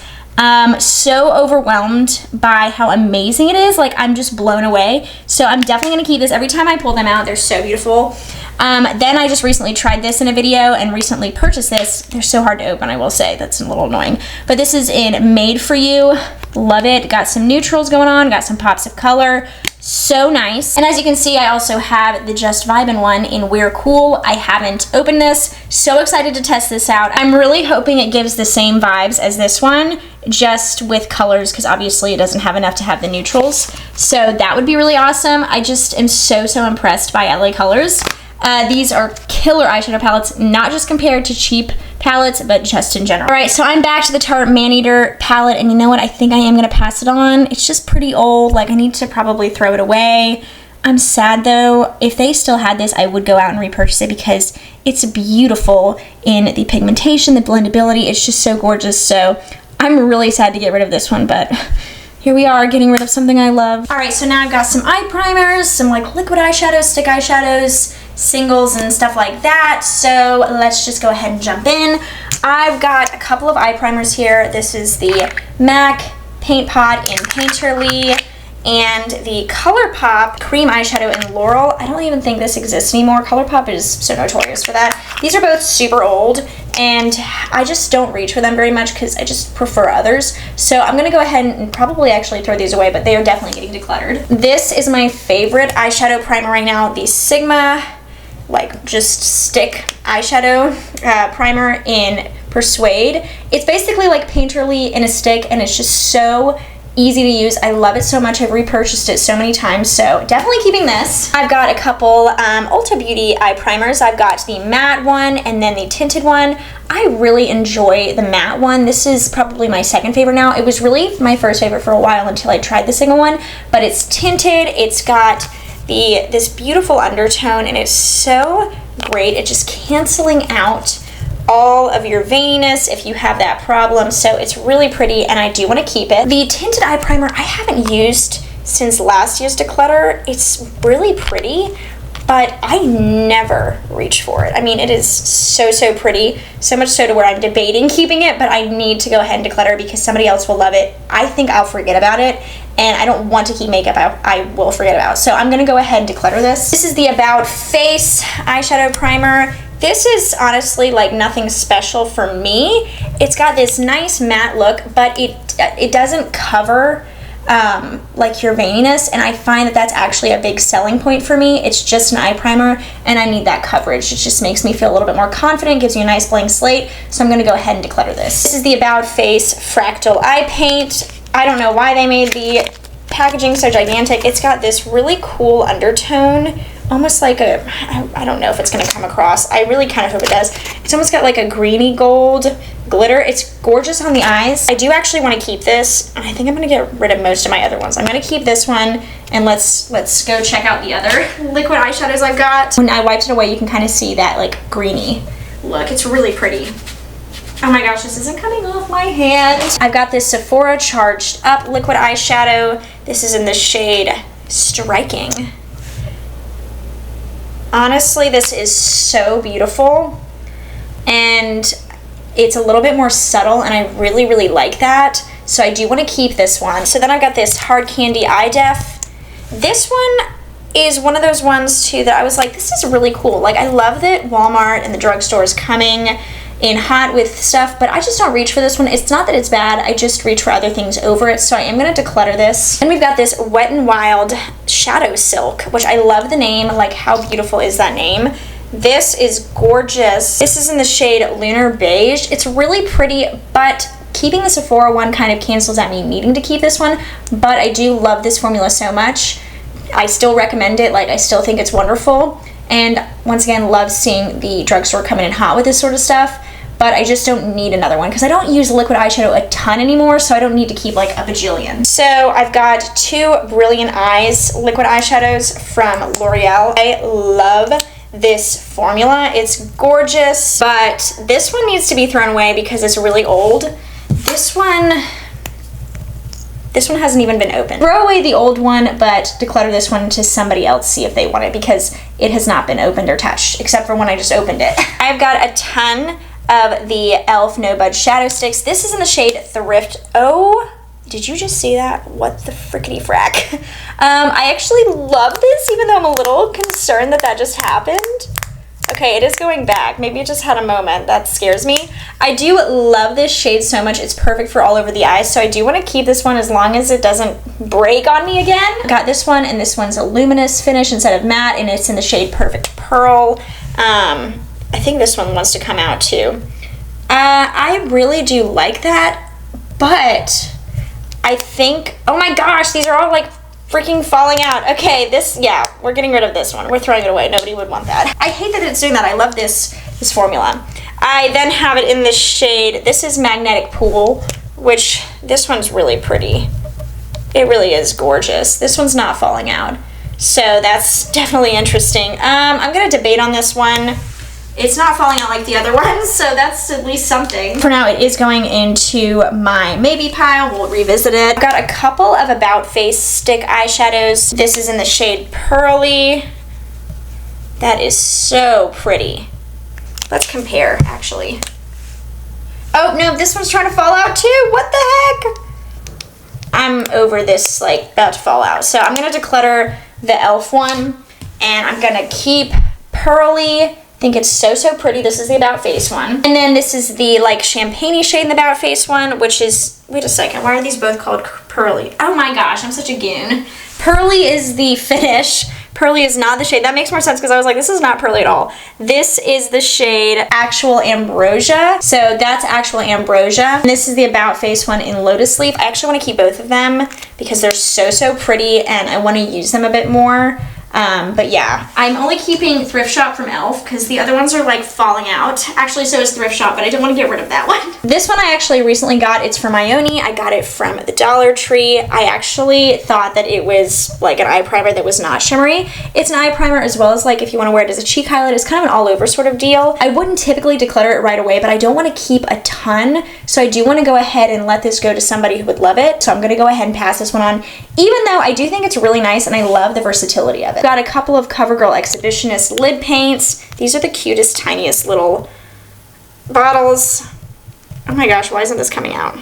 So overwhelmed by how amazing it is. Like, I'm just blown away. So I'm definitely gonna keep this. Every time I pull them out, they're so beautiful. Then I just recently tried this in a video and recently purchased this. They're so hard to open, I will say. That's a little annoying. But this is in Made For You. Love it. Got some neutrals going on, got some pops of color. So nice. And as you can see, I also have the Just Vibin' one in We're Cool. I haven't opened this. So excited to test this out. I'm really hoping it gives the same vibes as this one, just with colors, because obviously it doesn't have enough to have the neutrals. So that would be really awesome. I just am so impressed by LA Colors. These are killer eyeshadow palettes, not just compared to cheap palettes, but just in general. All right, so I'm back to the Tarte Maneater palette, and you know what? I think I am gonna pass it on. It's just pretty old. Like, I need to probably throw it away. I'm sad though. If they still had this, I would go out and repurchase it because it's beautiful in the pigmentation, the blendability. It's just so gorgeous. So I'm really sad to get rid of this one, but here we are getting rid of something I love. All right, so now I've got some eye primers, some like liquid eyeshadows, stick eyeshadows, singles and stuff like that. So let's just go ahead and jump in. I've got a couple of eye primers here. This is the MAC Paint Pot in Painterly and the ColourPop Cream Eyeshadow in Laurel. I don't even think this exists anymore. ColourPop is so notorious for that. These are both super old, and I just don't reach for them very much because I just prefer others. So I'm gonna go ahead and probably actually throw these away, but they are definitely getting decluttered. This is my favorite eyeshadow primer right now, the Sigma, like just stick eyeshadow primer in Persuade. It's basically like Painterly in a stick, and it's just so easy to use. I love it so much. I've repurchased it so many times, so definitely keeping this. I've got a couple Ulta Beauty eye primers. I've got the matte one and then the tinted one. I really enjoy the matte one. This is probably my second favorite now. It was really my first favorite for a while until I tried the single one, but it's tinted. It's got this beautiful undertone, and it's so great. It's just canceling out all of your veininess if you have that problem, so it's really pretty, and I do want to keep it. The tinted eye primer I haven't used since last year's Declutter. It's really pretty, but I never reach for it. I mean, it is so pretty, so much so to where I'm debating keeping it, but I need to go ahead and declutter because somebody else will love it. I think I'll forget about it, and I don't want to keep makeup I will forget about, so I'm gonna go ahead and declutter this. This is the About Face eyeshadow primer. This is honestly like nothing special for me. It's got this nice matte look, but it doesn't cover like your veininess, and I find that that's actually a big selling point for me. It's just an eye primer, and I need that coverage. It just makes me feel a little bit more confident, gives you a nice blank slate, so I'm gonna go ahead and declutter this. This is the About Face Fractal Eye Paint. I don't know why they made the packaging so gigantic. It's got this really cool undertone, almost like a, I don't know if it's gonna come across. I really kind of hope it does. It's almost got like a greeny gold glitter. It's gorgeous on the eyes. I do actually want to keep this, and I think I'm gonna get rid of most of my other ones. I'm gonna keep this one, and let's go check out the other liquid eyeshadows I've got. When I wiped it away, you can kind of see that like greeny look. It's really pretty. Oh my gosh, this isn't coming off my hand. I've got this Sephora Charged Up liquid eyeshadow. This is in the shade Striking. Honestly, this is so beautiful, and it's a little bit more subtle, and I really like that. So I do want to keep this one. So then I've got this Hard Candy Eye Def. This one is one of those ones too that I was like, this is really cool. Like, I love that Walmart and the drugstore is coming in hot with stuff, but I just don't reach for this one. It's not that it's bad, I just reach for other things over it, so I am going to declutter this. And we've got this Wet n Wild Shadow Silk, which I love the name. Like, how beautiful is that name? This is gorgeous. This is in the shade Lunar Beige. It's really pretty, but keeping the Sephora one kind of cancels out me needing to keep this one, but I do love this formula so much. I still recommend it. Like, I still think it's wonderful. And once again, love seeing the drugstore coming in hot with this sort of stuff, but I just don't need another one because I don't use liquid eyeshadow a ton anymore, so I don't need to keep like a bajillion. So I've got two Brilliant Eyes liquid eyeshadows from L'Oreal. I love this formula. It's gorgeous, but this one needs to be thrown away because it's really old. This one hasn't even been opened. Throw away the old one, but declutter this one to somebody else, see if they want it, because it has not been opened or touched, except for when I just opened it. I've got a ton of the e.l.f. No Budge Shadow Sticks. This is in the shade Thrift. Oh, did you just see that? What the frickety frack? I actually love this, even though I'm a little concerned that that just happened. Okay, it is going back. Maybe it just had a moment. That scares me. I do love this shade so much. It's perfect for all over the eyes, so I do want to keep this one as long as it doesn't break on me again. Got this one, and this one's a luminous finish instead of matte, and it's in the shade Perfect Pearl. I think this one wants to come out too. I really do like that, but I think, oh my gosh, these are all like freaking falling out. Okay, yeah, we're getting rid of this one. We're throwing it away. Nobody would want that. I hate that it's doing that. I love this formula. I then have it in this shade. This is Magnetic Pool, which this one's really pretty. It really is gorgeous. This one's not falling out, so that's definitely interesting. I'm gonna debate on this one. It's not falling out like the other ones, so that's at least something. For now, it is going into my maybe pile. We'll revisit it. I've got a couple of About Face stick eyeshadows. This is in the shade Pearly. That is so pretty. Let's compare, actually. Oh, no, this one's trying to fall out too. What the heck? I'm over this, like, about to fall out. So I'm gonna declutter the e.l.f. one, and I'm gonna keep Pearly. I think it's so pretty. This is the About Face one. And then this is the like champagne-y shade in the About Face one, which is, wait a second, why are these both called Pearly? Oh my gosh, I'm such a goon. Pearly is the finish. Pearly is not the shade. That makes more sense because I was like, this is not pearly at all. This is the shade Actual Ambrosia. So that's Actual Ambrosia. And this is the About Face one in Lotus Leaf. I actually want to keep both of them because they're so pretty and I want to use them a bit more. But yeah, I'm only keeping Thrift Shop from e.l.f. because the other ones are like falling out. Actually, so is Thrift Shop, but I didn't want to get rid of that one. This one I actually recently got. It's from Ione. I got it from the Dollar Tree. I actually thought that it was like an eye primer that was not shimmery. It's an eye primer as well as like if you want to wear it as a cheek highlight. It's kind of an all over sort of deal. I wouldn't typically declutter it right away, but I don't want to keep a ton. So I do want to go ahead and let this go to somebody who would love it. So I'm going to go ahead and pass this one on, even though I do think it's really nice and I love the versatility of it. Got a couple of CoverGirl Exhibitionist lid paints. These are the cutest, tiniest little bottles. Oh my gosh, why isn't this coming out?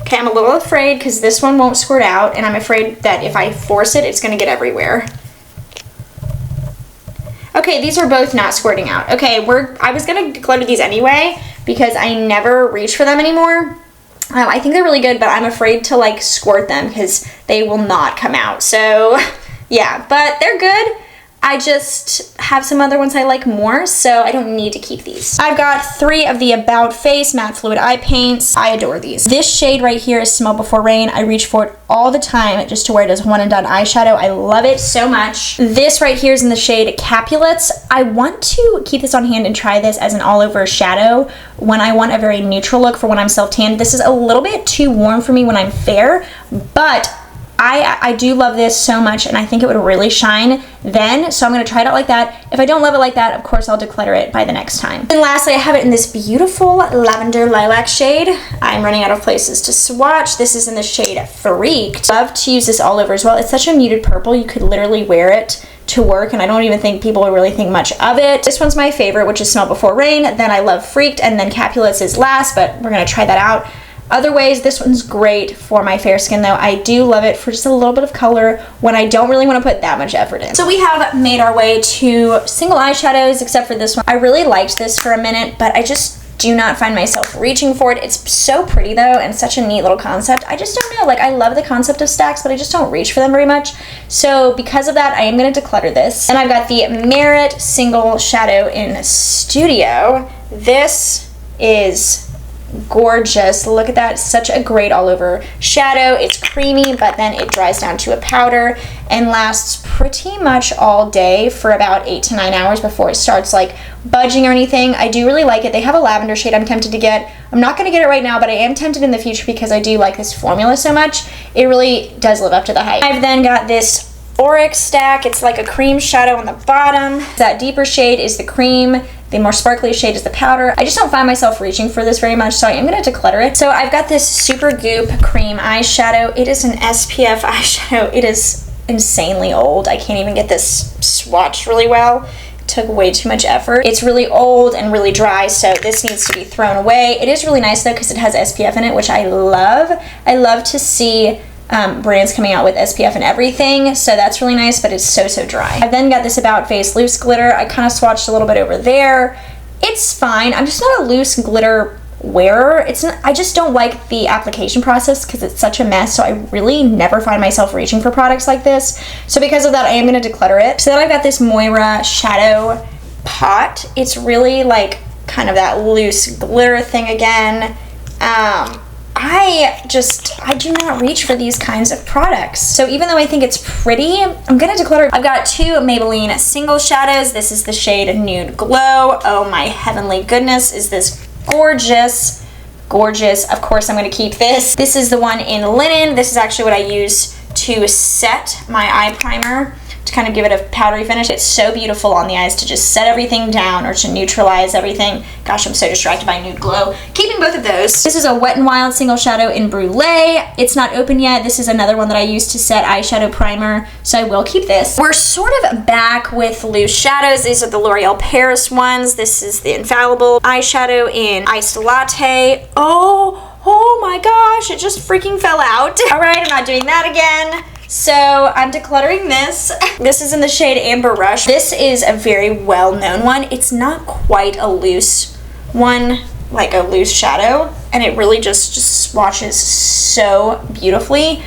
Okay, I'm a little afraid because this one won't squirt out, and I'm afraid that if I force it, it's gonna get everywhere. Okay, these are both not squirting out. Okay, I was gonna declutter these anyway because I never reach for them anymore. I think they're really good, but I'm afraid to like squirt them because they will not come out. So yeah, but they're good. I just have some other ones I like more, so I don't need to keep these. I've got 3 of the About Face Matte Fluid Eye Paints. I adore these. This shade right here is Smell Before Rain. I reach for it all the time just to wear it as one and done eyeshadow. I love it so much. This right here is in the shade Capulets. I want to keep this on hand and try this as an all over shadow when I want a very neutral look for when I'm self-tanned. This is a little bit too warm for me when I'm fair, but I do love this so much and I think it would really shine then, so I'm going to try it out like that. If I don't love it like that, of course I'll declutter it by the next time. And lastly, I have it in this beautiful lavender lilac shade. I'm running out of places to swatch. This is in the shade Freaked. Love to use this all over as well. It's such a muted purple, you could literally wear it to work and I don't even think people would really think much of it. This one's my favorite, which is Smell Before Rain. Then I love Freaked, and then Capulets is last, but we're going to try that out. Other ways, this one's great for my fair skin though. I do love it for just a little bit of color when I don't really want to put that much effort in. So we have made our way to single eyeshadows, except for this one. I really liked this for a minute, but I just do not find myself reaching for it. It's so pretty though, and such a neat little concept. I just don't know, like I love the concept of stacks, but I just don't reach for them very much. So because of that, I am gonna declutter this. And I've got the Merit Single Shadow in Studio. This is gorgeous. Look at that. Such a great all over shadow. It's creamy, but then it dries down to a powder and lasts pretty much all day for about 8 to 9 hours before it starts like budging or anything. I do really like it. They have a lavender shade I'm tempted to get. I'm not going to get it right now, but I am tempted in the future because I do like this formula so much. It really does live up to the hype. I've then got this Oryx stack. It's like a cream shadow on the bottom. That deeper shade is the cream. The more sparkly shade is the powder. I just don't find myself reaching for this very much, so I am gonna declutter it. So I've got this Super Goop cream eyeshadow. It is an SPF eyeshadow. It is insanely old. I can't even get this swatched really well. It took way too much effort. It's really old and really dry, so this needs to be thrown away. It is really nice though, because it has SPF in it, which I love. I love to see brands coming out with SPF and everything, so that's really nice, but it's so dry. I've then got this About Face loose glitter. I kind of swatched a little bit over there. It's fine. I'm just not a loose glitter wearer. It's not, I just don't like the application process because it's such a mess, so I really never find myself reaching for products like this. So because of that, I am going to declutter it. So then I've got this Moira shadow pot. It's really like kind of that loose glitter thing again. I do not reach for these kinds of products. So even though I think it's pretty, I'm gonna declutter. I've got two Maybelline single shadows. This is the shade Nude Glow. Oh my heavenly goodness, is this gorgeous. Gorgeous. Of course I'm gonna keep this. This is the one in Linen. This is actually what I use to set my eye primer, to kind of give it a powdery finish. It's so beautiful on the eyes to just set everything down or to neutralize everything. Gosh, I'm so distracted by Nude Glow. Keeping both of those. This is a Wet n Wild single shadow in Brulee. It's not open yet. This is another one that I use to set eyeshadow primer, so I will keep this. We're sort of back with loose shadows. These are the L'Oreal Paris ones. This is the Infallible eyeshadow in Iced Latte. Oh my gosh, it just freaking fell out. All right, I'm not doing that again. So I'm decluttering this. This is in the shade Amber Rush. This is a very well-known one. It's not quite a loose one, like a loose shadow, and it really just swatches so beautifully.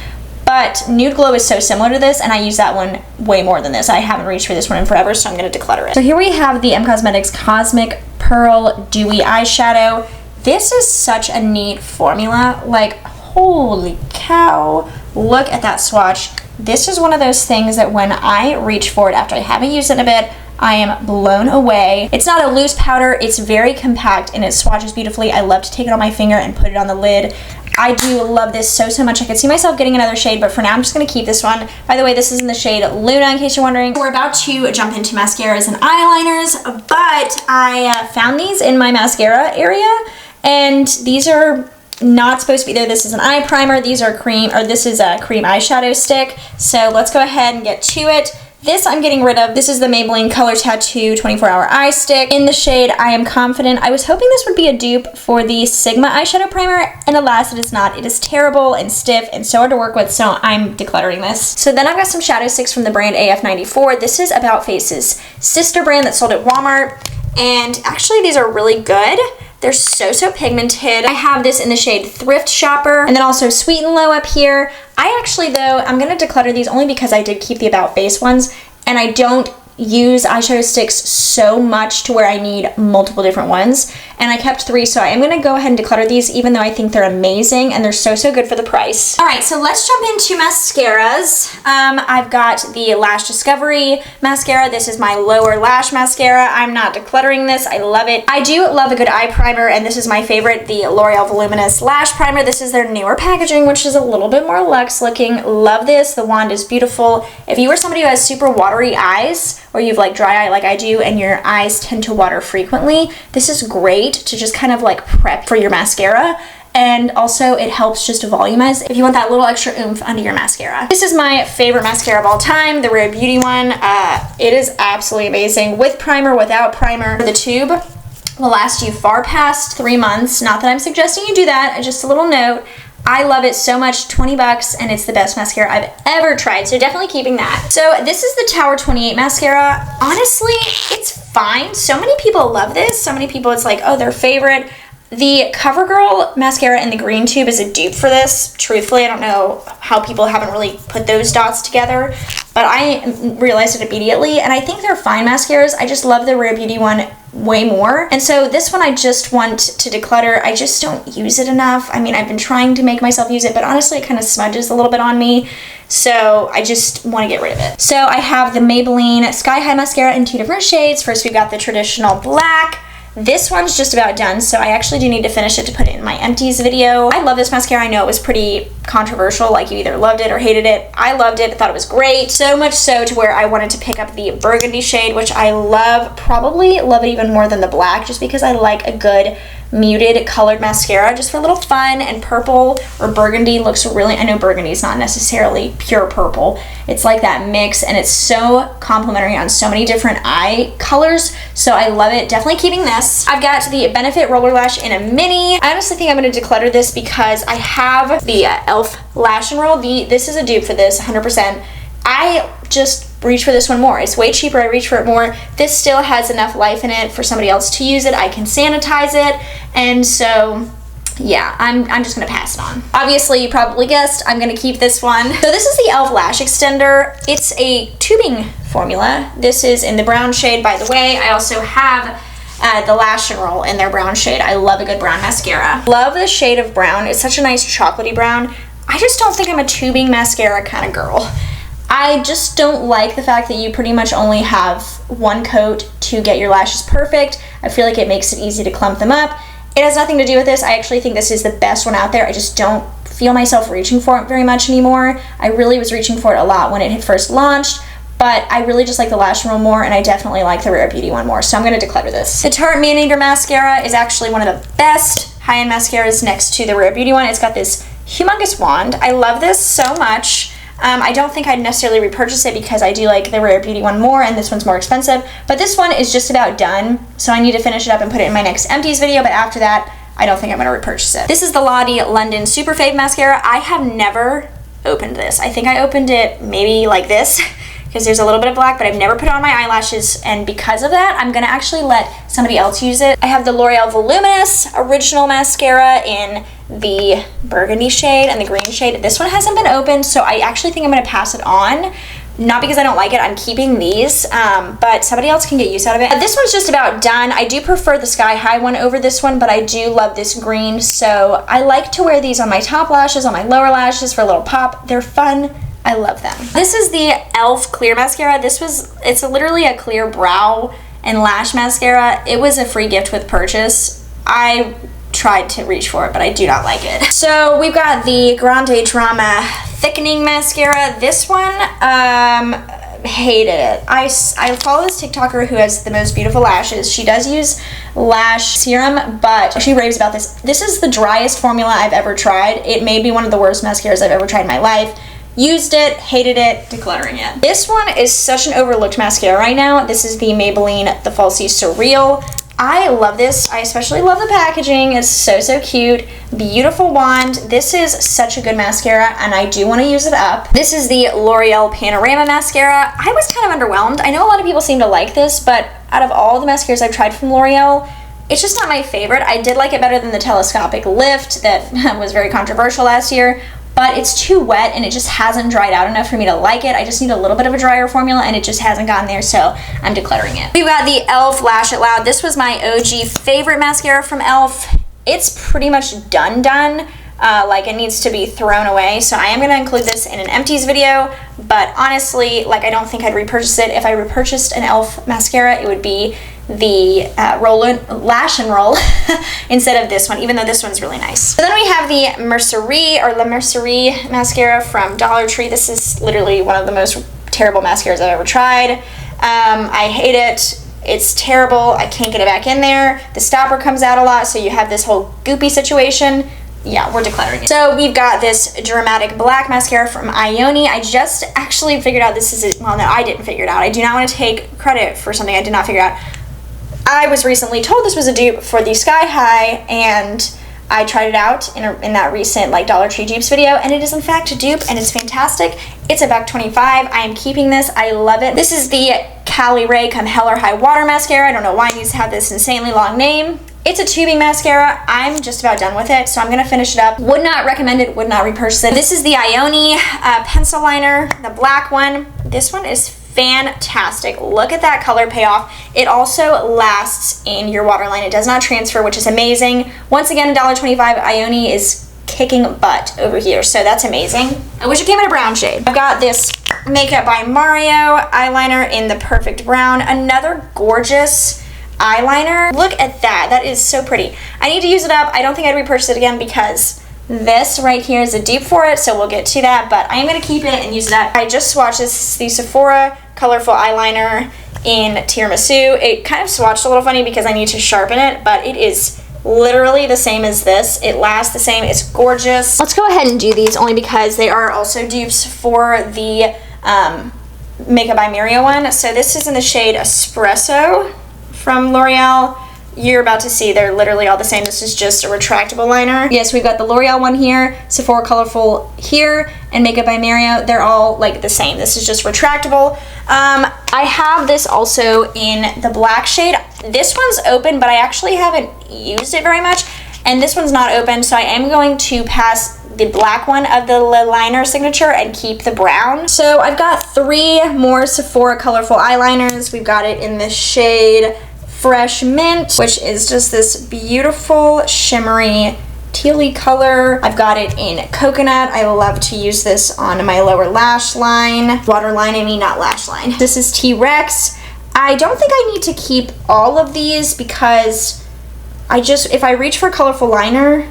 But Nude Glow is so similar to this, and I use that one way more than this. I haven't reached for this one in forever, so I'm gonna declutter it. So here we have the Cosmetics Cosmic Pearl Dewy Eyeshadow. This is such a neat formula. Like, holy cow. Look at that swatch. This is one of those things that when I reach for it after I haven't used it in a bit, I am blown away. It's not a loose powder, it's very compact and it swatches beautifully. I love to take it on my finger and put it on the lid. I do love this so much. I could see myself getting another shade, but for now I'm just gonna keep this one. By the way, this is in the shade Luna, in case you're wondering. We're about to jump into mascaras and eyeliners, but I found these in my mascara area, and these are not supposed to be there. This is an eye primer. These are cream, or this is a cream eyeshadow stick. So let's go ahead and get to it. This I'm getting rid of. This is the Maybelline Color Tattoo 24-hour eye stick in the shade I Am Confident. I was hoping this would be a dupe for the Sigma eyeshadow primer, and alas, it is not. It is terrible and stiff and so hard to work with, so I'm decluttering this. So then I've got some shadow sticks from the brand AF94. This is About Face's sister brand that sold at Walmart, and actually these are really good. They're so pigmented. I have this in the shade Thrift Shopper, and then also Sweet and Low up here. I actually, though, I'm gonna declutter these only because I did keep the About Face ones, and I don't use eyeshadow sticks so much to where I need multiple different ones, and I kept 3, so I am gonna go ahead and declutter these, even though I think they're amazing and they're so good for the price. All right, so let's jump into mascaras. I've got the Lash Discovery mascara. This is my lower lash mascara. I'm not decluttering this. I love it. I do love a good eye primer, and this is my favorite, the L'Oreal Voluminous Lash Primer. This is their newer packaging, which is a little bit more luxe looking. Love this. The wand is beautiful. If you are somebody who has super watery eyes, or you've like dry eye like I do and your eyes tend to water frequently, this is great to just kind of like prep for your mascara. And also it helps just to volumize if you want that little extra oomph under your mascara. This is my favorite mascara of all time, the Rare Beauty one. It is absolutely amazing, with primer, without primer. The tube, will last you far past 3 months. Not that I'm suggesting you do that, just a little note. I love it so much, 20 bucks, and it's the best mascara I've ever tried, so definitely keeping that. So this is the Tower 28 mascara. Honestly, it's fine. So many people love this. So many people, it's like, oh, their favorite. The CoverGirl mascara in the green tube is a dupe for this. Truthfully, I don't know how people haven't really put those dots together, but I realized it immediately, and I think they're fine mascaras. I just love the Rare Beauty one way more. And so this one I just want to declutter. I just don't use it enough. I mean, I've been trying to make myself use it, but honestly it kind of smudges a little bit on me. So I just want to get rid of it. So I have the Maybelline Sky High mascara in 2 different shades. First we've got the traditional black. This one's just about done, so I actually do need to finish it to put it in my empties video. I love this mascara. I know it was pretty controversial, like you either loved it or hated it. I loved it, thought it was great. So much so to where I wanted to pick up the burgundy shade, which I love, probably love it even more than the black, just because I like a good muted colored mascara just for a little fun. And purple or burgundy looks really, I know burgundy is not necessarily pure purple, it's like that mix, and it's so complimentary on so many different eye colors, so I love it. Definitely keeping this. I've got the Benefit Roller Lash in a mini. I honestly think I'm going to declutter this because I have the e.l.f. Lash and Roll. This is a dupe for this, 100%. I just reach for this one more. It's way cheaper, I reach for it more. This still has enough life in it for somebody else to use it. I can sanitize it, and so yeah, I'm just gonna pass it on. Obviously, you probably guessed, I'm gonna keep this one. So this is the e.l.f. Lash Extender. It's a tubing formula. This is in the brown shade, by the way. I also have the Lash and Roll in their brown shade. I love a good brown mascara. Love the shade of brown. It's such a nice chocolatey brown. I just don't think I'm a tubing mascara kind of girl. I just don't like the fact that you pretty much only have one coat to get your lashes perfect. I feel like it makes it easy to clump them up. It has nothing to do with this. I actually think this is the best one out there. I just don't feel myself reaching for it very much anymore. I really was reaching for it a lot when it had first launched, but I really just like the Lash and Roll more, and I definitely like the Rare Beauty one more, so I'm going to declutter this. The Tarte Maneater mascara is actually one of the best high-end mascaras next to the Rare Beauty one. It's got this humongous wand. I love this so much. I don't think I'd necessarily repurchase it because I do like the Rare Beauty one more, and this one's more expensive, but this one is just about done, so I need to finish it up and put it in my next empties video, but after that, I don't think I'm going to repurchase it. This is the Lottie London Super Fave Mascara. I have never opened this. I think I opened it maybe like this, because there's a little bit of black, but I've never put it on my eyelashes, and because of that, I'm going to actually let somebody else use it. I have the L'Oreal Voluminous Original Mascara in the burgundy shade and the green shade. This one hasn't been opened, so I actually think I'm going to pass it on. Not because I don't like it, I'm keeping these, but somebody else can get use out of it. This one's just about done. I do prefer the Sky High one over this one, but I do love this green, so I like to wear these on my top lashes, on my lower lashes for a little pop. They're fun. I love them. This is the e.l.f. Clear Mascara. It's literally a clear brow and lash mascara. It was a free gift with purchase. I tried to reach for it, but I do not like it. So we've got the Grande Drama Thickening Mascara. This one, hated it. I follow this TikToker who has the most beautiful lashes. She does use lash serum, but she raves about this. This is the driest formula I've ever tried. It may be one of the worst mascaras I've ever tried in my life. Used it, hated it, decluttering it. This one is such an overlooked mascara right now. This is the Maybelline The Falsies Surreal. I love this. I especially love the packaging. It's so, so cute. Beautiful wand. This is such a good mascara, and I do want to use it up. This is the L'Oreal Panorama Mascara. I was kind of underwhelmed. I know a lot of people seem to like this, but out of all the mascaras I've tried from L'Oreal, it's just not my favorite. I did like it better than the Telescopic Lift that was very controversial last year, but it's too wet and it just hasn't dried out enough for me to like it. I just need a little bit of a drier formula, and it just hasn't gotten there, so I'm decluttering it. We've got the e.l.f. Lash It Loud. This was my OG favorite mascara from e.l.f. It's pretty much done. Like, it needs to be thrown away, so I am going to include this in an empties video, but honestly, like, I don't think I'd repurchase it. If I repurchased an e.l.f. mascara, it would be the Lash and Roll instead of this one, even though this one's really nice. So then we have the Mercerie or La Mercerie mascara from Dollar Tree. This is literally one of the most terrible mascaras I've ever tried. I hate it. It's terrible. I can't get it back in there. The stopper comes out a lot, so you have this whole goopy situation. Yeah, we're decluttering it. So we've got this Dramatic Black mascara from Ioni. I just actually figured out this is, well, no, I didn't figure it out. I do not want to take credit for something I did not figure out. I was recently told this was a dupe for the Sky High, and I tried it out in that recent like Dollar Tree dupes video, and it is in fact a dupe, and it's fantastic. It's $1.25. I am keeping this. I love it. This is the Cali Ray Come Hell or High Water Mascara. I don't know why it needs to have this insanely long name. It's a tubing mascara. I'm just about done with it, so I'm gonna finish it up. Would not recommend it, would not repurchase it. This is the Ioni pencil liner, the black one. This one is fantastic. Look at that color payoff. It also lasts in your waterline. It does not transfer, which is amazing. Once again, $1.25. Ioni is kicking butt over here, so that's amazing. I wish it came in a brown shade. I've got this Makeup by Mario eyeliner in the perfect brown. Another gorgeous eyeliner. Look at that. That is so pretty. I need to use it up. I don't think I'd repurchase it again because this right here is a dupe for it, so we'll get to that, but I am going to keep it and use it up. I just swatched this, the Sephora Colorful Eyeliner in Tiramisu. It kind of swatched a little funny because I need to sharpen it, but it is literally the same as this. It lasts the same. It's gorgeous. Let's go ahead and do these only because they are also dupes for the Makeup by Mario one. So this is in the shade Espresso from L'Oreal. You're about to see they're literally all the same. This is just a retractable liner. Yes, we've got the L'Oreal one here, Sephora Colorful here, and Makeup by Mario. They're all like the same. This is just retractable. I have this also in the black shade. This one's open, but I actually haven't used it very much. And this one's not open, so I am going to pass the black one of the liner signature and keep the brown. So I've got 3 more Sephora Colorful eyeliners. We've got it in the shade Fresh Mint, which is just this beautiful shimmery tealy color. I've got it in Coconut. I love to use this on my lower lash line. Waterline, I mean, not lash line. This is T-Rex. I don't think I need to keep all of these because if I reach for a colorful liner,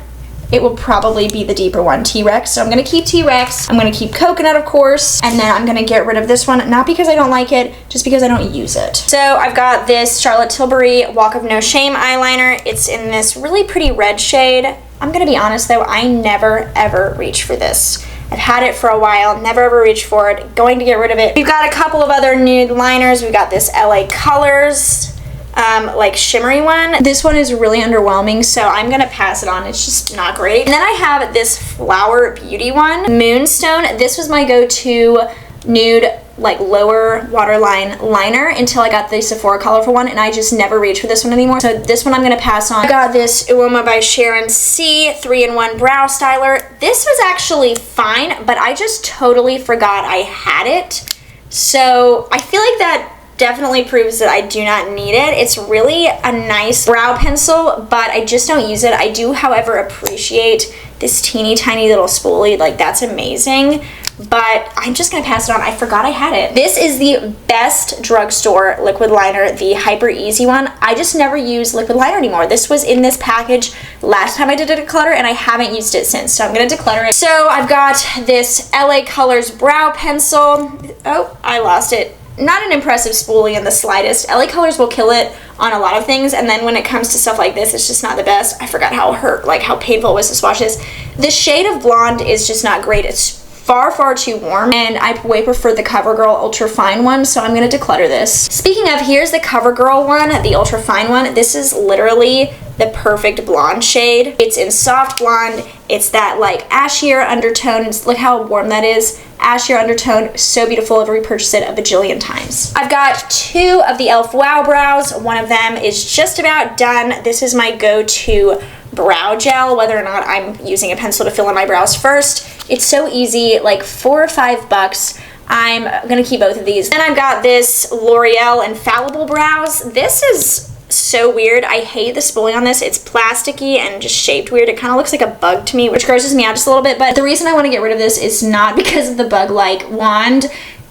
it will probably be the deeper one, T-Rex. So I'm gonna keep T-Rex. I'm gonna keep Coconut, of course, and then I'm gonna get rid of this one, not because I don't like it, just because I don't use it. So I've got this Charlotte Tilbury Walk of No Shame eyeliner. It's in this really pretty red shade. I'm gonna be honest though, I never ever reach for this. I've had it for a while, never ever reached for it, going to get rid of it. We've got a couple of other nude liners. We've got this LA Colors, like shimmery one. This one is really underwhelming, so I'm gonna pass it on. It's just not great. And then I have this Flower Beauty one, Moonstone. This was my go-to nude, like lower waterline liner until I got the Sephora Colorful one, and I just never reached for this one anymore. So this one I'm gonna pass on. I got this Uoma by Sharon C 3-in-1 brow styler. This was actually fine, but I just totally forgot I had it. So I feel like that definitely proves that I do not need it. It's really a nice brow pencil, but I just don't use it. I do, however, appreciate this teeny tiny little spoolie. Like, that's amazing, but I'm just gonna pass it on. I forgot I had it. This is the best drugstore liquid liner, the Hyper Easy one. I just never use liquid liner anymore. This was in this package last time I did a declutter, and I haven't used it since, so I'm gonna declutter it. So I've got this LA Colors brow pencil. Oh, I lost it. Not an impressive spoolie in the slightest. LA Colors will kill it on a lot of things, and then when it comes to stuff like this, it's just not the best. I forgot how painful it was to swatch this. The shade of blonde is just not great. It's far too warm, and I way prefer the CoverGirl Ultra Fine one, so I'm gonna declutter this. Speaking of, here's the CoverGirl one, the Ultra Fine one. This is literally the perfect blonde shade. It's in soft blonde. It's that like ashier undertone. Look how warm that is. Ashier undertone, so beautiful. I've repurchased it a bajillion times. I've got 2 of the e.l.f. Wow Brows. One of them is just about done. This is my go-to brow gel, whether or not I'm using a pencil to fill in my brows first. It's so easy, like $4 or $5. I'm gonna keep both of these. Then I've got this L'Oreal Infallible Brows. This is so weird. I hate the spooling on this. It's plasticky and just shaped weird. It kind of looks like a bug to me, which grosses me out just a little bit, but the reason I want to get rid of this is not because of the bug-like wand.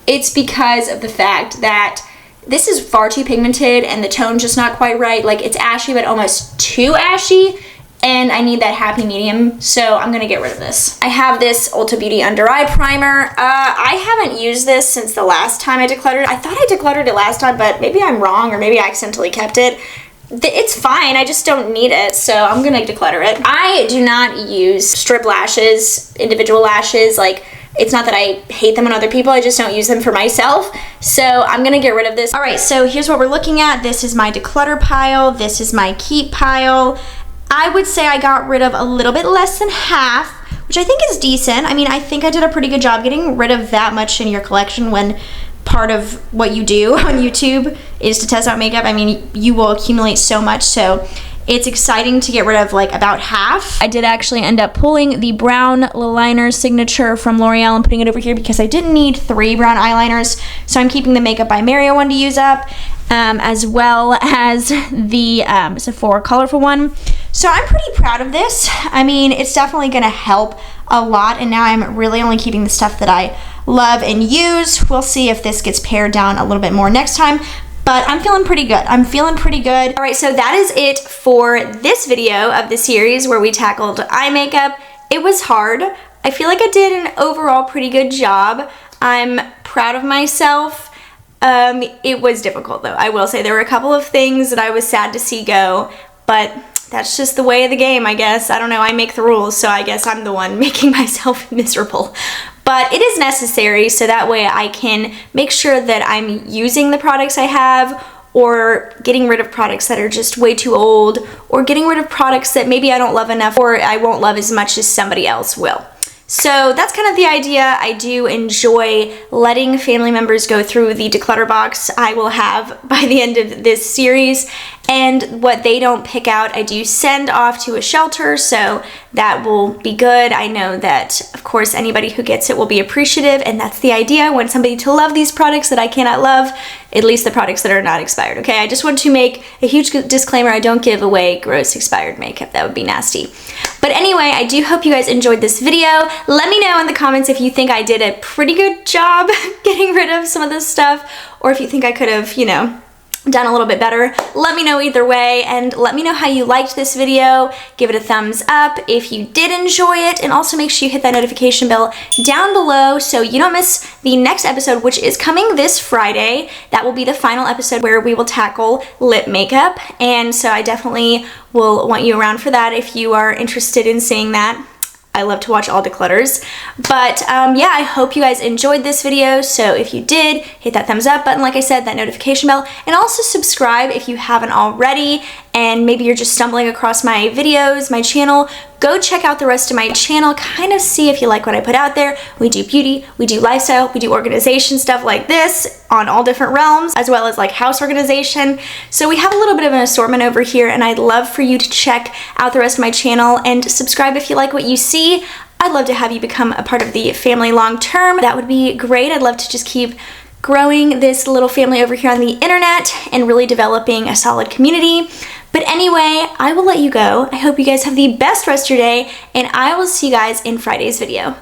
It's because of the fact that this is far too pigmented and the tone's just not quite right. Like, it's ashy, but almost too ashy, and I need that happy medium, so I'm gonna get rid of this. I have this Ulta Beauty Under Eye Primer. I haven't used this since the last time I decluttered. I thought I decluttered it last time, but maybe I'm wrong, or maybe I accidentally kept it. It's fine, I just don't need it, so I'm gonna declutter it. I do not use strip lashes, individual lashes. Like, It's not that I hate them on other people, I just don't use them for myself. So I'm gonna get rid of this. All right, so here's what we're looking at. This is my declutter pile. This is my keep pile. I would say I got rid of a little bit less than half, which I think is decent. I mean, I think I did a pretty good job getting rid of that much in your collection when part of what you do on YouTube is to test out makeup. I mean, you will accumulate so much, so it's exciting to get rid of like about half. I did actually end up pulling the brown liner signature from L'Oreal and putting it over here because I didn't need 3 brown eyeliners, so I'm keeping the Makeup by Mario one to use up, as well as the Sephora colorful one. So I'm pretty proud of this. I mean, it's definitely gonna help a lot, and now I'm really only keeping the stuff that I love and use. We'll see if this gets pared down a little bit more next time, but I'm feeling pretty good. I'm feeling pretty good. All right, so that is it for this video of the series where we tackled eye makeup. It was hard. I feel like I did an overall pretty good job. I'm proud of myself. It was difficult though. I will say there were a couple of things that I was sad to see go, but that's just the way of the game, I guess. I don't know, I make the rules, so I guess I'm the one making myself miserable. But it is necessary, so that way I can make sure that I'm using the products I have, or getting rid of products that are just way too old, or getting rid of products that maybe I don't love enough or I won't love as much as somebody else will. So that's kind of the idea. I do enjoy letting family members go through the declutter box I will have by the end of this series, and what they don't pick out I do send off to a shelter, so that will be good. I know that of course anybody who gets it will be appreciative, and that's the idea. I want somebody to love these products that I cannot love, at least the products that are not expired, okay? I just want to make a huge disclaimer, I don't give away gross expired makeup. That would be nasty. But anyway, I do hope you guys enjoyed this video. Let me know in the comments if you think I did a pretty good job getting rid of some of this stuff, or if you think I could have, you know, done a little bit better. Let me know either way, and let me know how you liked this video. Give it a thumbs up if you did enjoy it, and also make sure you hit that notification bell down below so you don't miss the next episode, which is coming this Friday. That will be the final episode where we will tackle lip makeup, and so I definitely will want you around for that if you are interested in seeing that. I love to watch all declutters. But yeah, I hope you guys enjoyed this video. So if you did, hit that thumbs up button, like I said, that notification bell, and also subscribe if you haven't already. And maybe you're just stumbling across my videos, my channel. Go check out the rest of my channel, kind of see if you like what I put out there. We do beauty, we do lifestyle, we do organization, stuff like this on all different realms, as well as like house organization. So we have a little bit of an assortment over here, and I'd love for you to check out the rest of my channel and subscribe if you like what you see. I'd love to have you become a part of the family long term. That would be great. I'd love to just keep growing this little family over here on the internet and really developing a solid community. But anyway, I will let you go. I hope you guys have the best rest of your day, and I will see you guys in Friday's video.